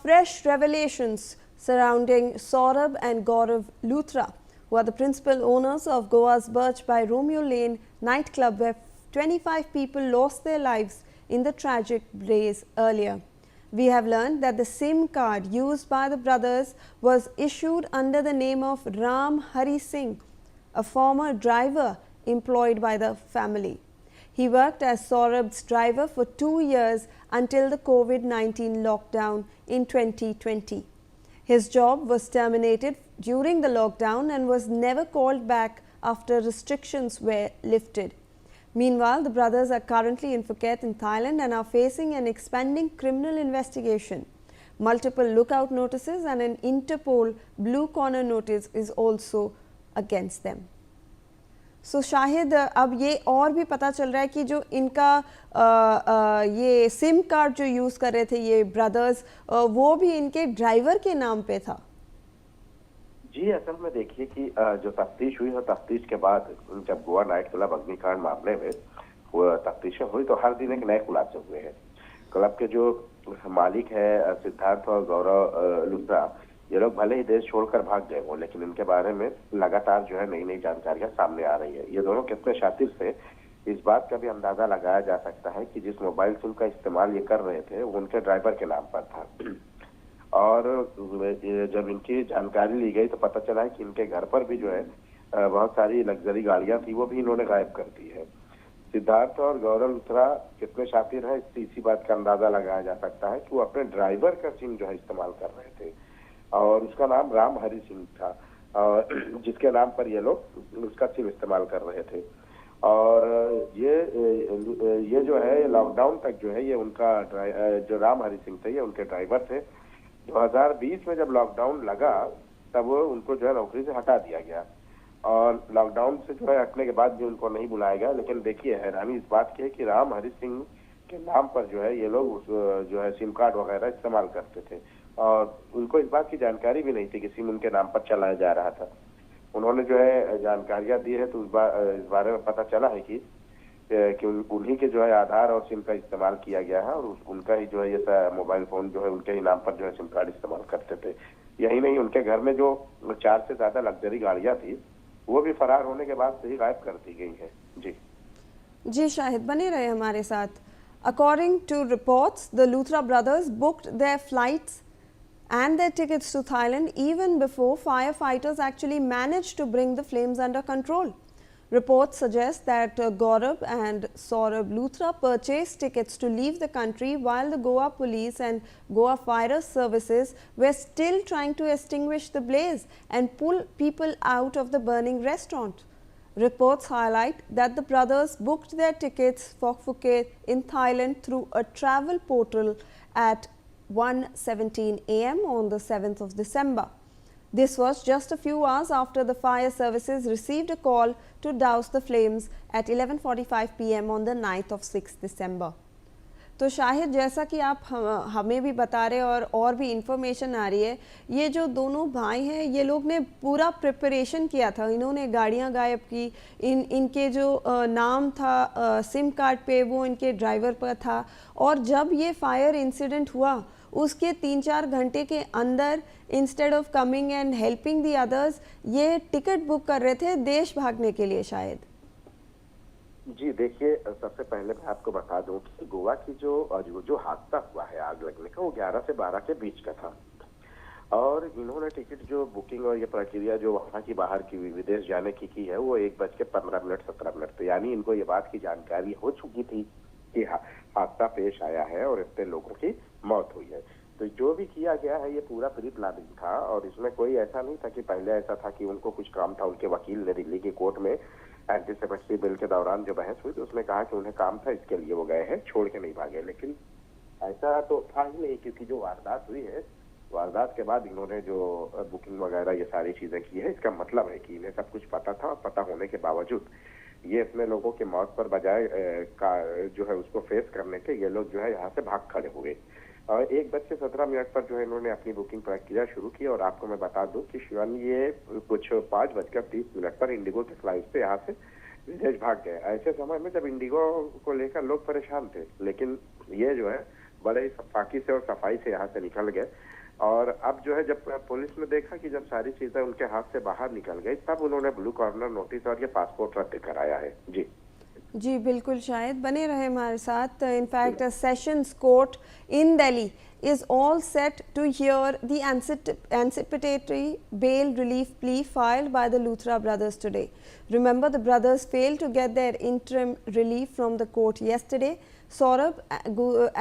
Fresh revelations surrounding Saurabh and Gaurav Luthra, who are the principal owners of Goa's Birch by Romeo Lane nightclub, where 25 people lost their lives in the tragic blaze earlier. We have learned that the SIM card used by the brothers was issued under the name of Ram Hari Singh, a former driver employed by the family. He worked as Saurabh's driver for 2 years until the COVID-19 lockdown in 2020. His job was terminated during the lockdown and was never called back after restrictions were lifted. Meanwhile, the brothers are currently in Phuket in Thailand and are facing an expanding criminal investigation. Multiple lookout notices and an Interpol blue corner notice is also against them. सो शाहिद, अब ये और भी पता चल रहा है कि जो इनका ये सिम कार्ड जो यूज़ कर रहे थे ये ब्रदर्स, वो भी इनके ड्राइवर के नाम पे था। जी, असल में देखिए कि जो तफ्तीश हुई और तफ्तीश के बाद जब गोवा नाइट क्लब अग्निकांड मामले में वो तफ्तीशें हुई तो हर दिन एक नए खुलासे हुए हैं। क्लब के जो मालिक है सिद्धार्थ और गौरव लुथरा, ये लोग भले ही देश छोड़कर भाग गए हो, लेकिन इनके बारे में लगातार जो है नई नई जानकारियां सामने आ रही है। ये दोनों कितने शातिर थे इस बात का भी अंदाजा लगाया जा सकता है कि जिस मोबाइल सिम का इस्तेमाल ये कर रहे थे वो उनके ड्राइवर के नाम पर था। और जब इनकी जानकारी ली गई तो पता चला है कि इनके घर पर भी जो है बहुत सारी लग्जरी गाड़ियां थी, वो भी इन्होंने गायब कर दी है। सिद्धार्थ और गौरव लुथरा कितने शातिर है इसी बात का अंदाजा लगाया जा सकता है कि वो अपने ड्राइवर का सिम जो है इस्तेमाल कर रहे थे और उसका नाम राम हरि सिंह था, और जिसके नाम पर ये लोग उसका सिम इस्तेमाल कर रहे थे। और ये जो है लॉकडाउन तक जो है ये उनका जो राम हरि सिंह थे ये उनके ड्राइवर थे। 2020 में जब लॉकडाउन लगा तब उनको जो है नौकरी से हटा दिया गया और लॉकडाउन से जो है हटने के बाद भी उनको नहीं बुलाया गया। लेकिन देखिए हैरानी इस बात की है कि राम हरि सिंह के नाम पर जो है ये लोग जो है सिम कार्ड वगैरह इस्तेमाल करते थे और उनको इस बात की जानकारी भी नहीं थी कि सिम उनके नाम पर चलाया जा रहा था। उन्होंने जो है जानकारियां दी है तो इस बारे में पता चला है कि उन्हीं के जो है आधार और सिम का इस्तेमाल किया गया है और उनका ही जो है ये मोबाइल फोन जो है उनके ही नाम पर जो है सिम कार्ड इस्तेमाल करते थे। यही नहीं, उनके घर में जो 4 से ज्यादा लग्जरी गाड़ियां थी वो भी फरार होने के बाद से ही गायब कर दी गई है। जी शाहिद, बने रहे हमारे साथ। According to reports, the Luthra brothers booked their flights and their tickets to Thailand even before firefighters actually managed to bring the flames under control. Reports suggest that Gaurav and Saurabh Luthra purchased tickets to leave the country while the Goa police and Goa fire services were still trying to extinguish the blaze and pull people out of the burning restaurant. Reports highlight that the brothers booked their tickets for Phuket in Thailand through a travel portal at 1:17 a.m. on the 7th of December. This was just a few hours after the fire services received a call to douse the flames at 11:45 p.m. on the night of 6th December. तो शाहिद, जैसा कि आप हमें भी बता रहे और भी इंफॉर्मेशन आ रही है, ये जो दोनों भाई हैं ये लोग ने पूरा प्रिपरेशन किया था। इन्होंने गाड़ियां गायब की, इनके जो नाम था सिम कार्ड पे वो इनके ड्राइवर पर था और जब ये फायर इंसिडेंट हुआ उसके 3-4 घंटे के अंदर instead of coming and helping the others ये टिकट बुक कर रहे थे देश भागने के लिए। शायद जी देखिए, सबसे पहले मैं आपको बता दूं कि गोवा की जो हादसा हुआ है आग लगने का वो 11 से 12 के बीच का था और इन्होंने टिकट जो बुकिंग और ये प्रक्रिया जो वहाँ की बाहर की विदेश जाने की है वो 1:15 17 मिनट पे, यानी इनको ये बात की जानकारी हो चुकी थी कि हादसा पेश आया है और इतने लोगों की मौत हुई है। तो जो भी किया गया है ये पूरा प्री प्लानिंग था और इसमें कोई ऐसा नहीं था कि पहले ऐसा था कि उनको कुछ काम था। उनके वकील ने दिल्ली की कोर्ट में एंटी सेमेट्री बिल के दौरान जो बहस हुई तो उसने कहा कि उन्हें काम था, इसके लिए वो गए हैं, छोड़ के नहीं भागे। लेकिन ऐसा तो था ही नहीं, क्योंकि जो वारदात हुई है वारदात के बाद इन्होंने जो बुकिंग वगैरह ये सारी चीजें की है, इसका मतलब है कि इन्हें सब कुछ पता था और पता होने के बावजूद ये इतने लोगों की मौत पर बजाय जो है उसको फेस करने के ये लोग जो है यहाँ से भाग खड़े हुए और 1:17 पर जो है इन्होंने अपनी बुकिंग प्रक्रिया शुरू की। और आपको मैं बता दूं कि शिवानी ये कुछ 5:30 पर इंडिगो के फ्लाइट से यहाँ से विदेश भाग गए। ऐसे समय में जब इंडिगो को लेकर लोग परेशान थे, लेकिन ये जो है बड़े ही फाकी से और सफाई से यहाँ से निकल गए और अब जो है जब पुलिस ने देखा कि जब सारी चीजें उनके हाथ से बाहर निकल गई, तब उन्होंने ब्लू कॉर्नर नोटिस और ये पासपोर्ट रद्द कराया है। जी जी बिल्कुल, शायद बने रहे हमारे साथ। In fact sessions court in Delhi is all set to hear the anticipatory bail relief plea filed by the Luthra brothers today. Remember, the brothers failed to get their interim relief from the court yesterday. Saurabh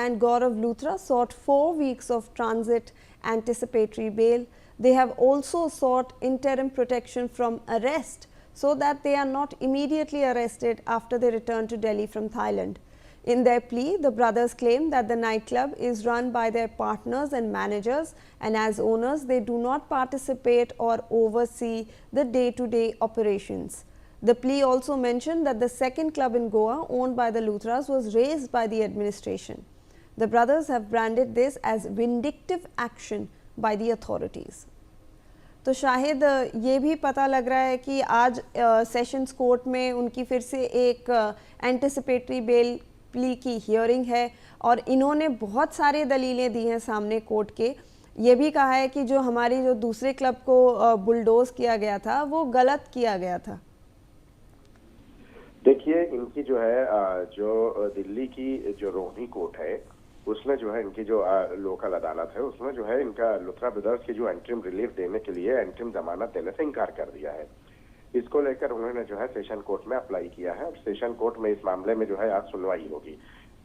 and Gaurav Luthra sought 4 weeks of transit anticipatory bail. They have also sought interim protection from arrest so that they are not immediately arrested after they return to Delhi from Thailand. In their plea, the brothers claim that the nightclub is run by their partners and managers, and as owners, they do not participate or oversee the day-to-day operations. The plea also mentioned that the second club in Goa, owned by the Luthras, was razed by the administration. The brothers have branded this as vindictive action by the authorities. तो शायद ये भी पता लग रहा है कि आज सेशंस कोर्ट में उनकी फिर से एक एंटिसिपेटरी बेल प्ली की हियरिंग है और इन्होंने बहुत सारे दलीलें दी हैं सामने कोर्ट के। ये भी कहा है कि जो हमारी जो दूसरे क्लब को बुलडोज किया गया था वो गलत किया गया था। देखिए, इनकी जो है जो दिल्ली की जो रोहिणी कोर्ट है उसने जो है इनकी जो लोकल अदालत है उसमें जो है इनका लुथरा ब्रदर्स की जो एंट्रीम रिलीफ देने के लिए एंट्रीम जमानत देने से इनकार कर दिया है। इसको लेकर उन्होंने जो है सेशन कोर्ट में अप्लाई किया है और सेशन कोर्ट में इस मामले में जो है आज सुनवाई होगी।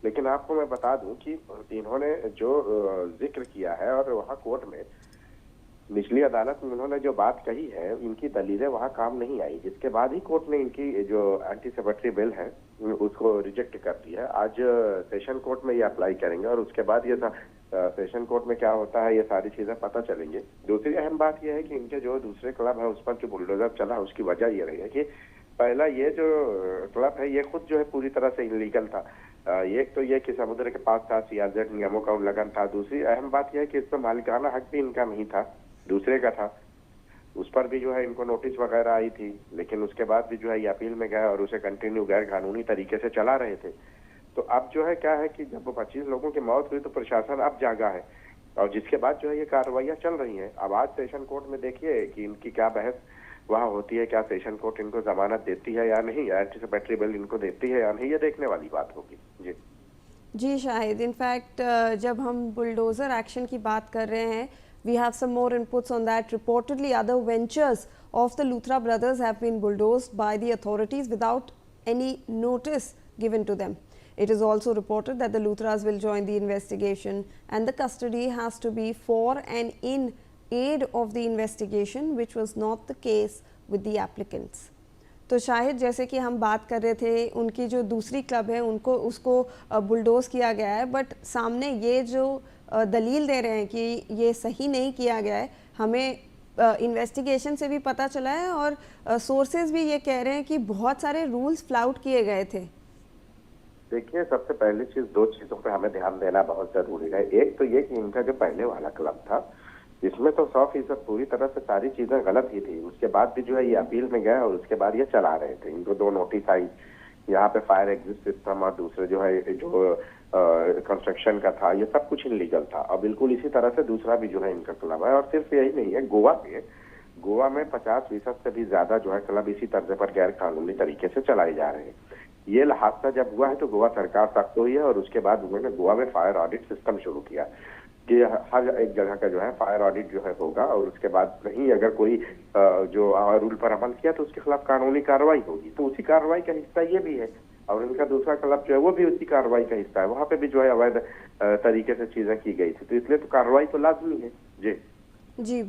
लेकिन आपको मैं बता दूं कि इन्होंने जो जिक्र किया है और वहाँ कोर्ट में निचली अदालत में उन्होंने जो बात कही है, इनकी दलीलें वहाँ काम नहीं आई, जिसके बाद ही कोर्ट ने इनकी जो एंटीसिपेटरी बिल है उसको रिजेक्ट कर दिया। आज सेशन कोर्ट में ये अप्लाई करेंगे और उसके बाद ये सेशन कोर्ट में क्या होता है ये सारी चीजें पता चलेंगे। दूसरी अहम बात यह है कि इनके जो दूसरे क्लब है उस पर जो बुलडोजर चला उसकी वजह ये रही है कि पहला ये जो क्लब है ये खुद जो है पूरी तरह से इलीगल था। एक तो ये कि समुद्र के पास था, सीआरजेड नियमों का उल्लंघन था। दूसरी अहम बात यह है कि इसमें मालिकाना हक भी इनका नहीं था, दूसरे का था। उस पर भी जो है इनको नोटिस वगैरह आई थी, लेकिन उसके बाद भी जो है ये अपील में गए और उसे कंटिन्यू गैर कानूनी तरीके से चला रहे थे। तो अब जो है क्या है कि जब 25 लोगों की मौत हुई तो प्रशासन अब जागा है और जिसके बाद जो है ये कार्रवाइयां चल रही हैं। अब आज सेशन कोर्ट में देखिए कि इनकी क्या बहस वहाँ होती है, क्या सेशन कोर्ट इनको जमानत देती है या नहीं, एंटीसिपेटरी बिल इनको देती है या नहीं, ये देखने वाली बात होगी। जी शाहिद, इनफैक्ट जब हम बुलडोजर एक्शन की बात कर रहे हैं, we have some more inputs on that. Reportedly, other ventures of the Luthra brothers have been bulldozed by the authorities without any notice given to them. It is also reported that the Luthras will join the investigation and the custody has to be for and in aid of the investigation, which was not the case with the applicants. तो शायद जैसे कि हम बात कर रहे थे उनकी जो दूसरी क्लब है उनको उसको बुलडोज किया गया है, बट सामने ये जो दलील दे रहे हैं कि ये सही नहीं किया गया है, हमें इन्वेस्टिगेशन से भी पता चला है और सोर्सेज भी ये कह रहे हैं कि बहुत सारे रूल्स फ्लाउट किए गए थे। देखिए, सबसे पहली चीज, दो चीजों पे हमें ध्यान देना बहुत जरूरी है। एक तो ये कि इनका जो पहले वाला क्लब था इसमें तो 100% पूरी तरह से सारी चीजें गलत ही थी। उसके बाद भी जो है ये अपील में गए और उसके बाद ये चला रहे थे। इनको 2 नोटिस आई, यहाँ पे फायर एग्जिट सिस्टम और दूसरे जो है जो कंस्ट्रक्शन का था, ये सब कुछ इलीगल था। और बिल्कुल इसी तरह से दूसरा भी जो है इनका क्लब है। और सिर्फ यही नहीं है, गोवा में 50% से भी ज्यादा जो है क्लब इसी तर्ज पर गैर कानूनी तरीके से चलाए जा रहे हैं। ये हादसा जब हुआ है तो गोवा सरकार सख्त हुई है और उसके बाद उन्होंने गोवा में फायर ऑडिट सिस्टम शुरू किया कि हर एक जगह का जो है फायर ऑडिट जो है होगा और उसके बाद कहीं अगर कोई जो रूल पर अमल किया तो उसके खिलाफ कानूनी कार्रवाई होगी। तो उसी कार्रवाई का हिस्सा ये भी है और इनका दूसरा क्लब जो है वो भी उसी कार्रवाई का हिस्सा है। वहां पे भी जो है अवैध तरीके से चीजें की गई थी, तो इसलिए तो कार्रवाई तो लाजमी है। जी।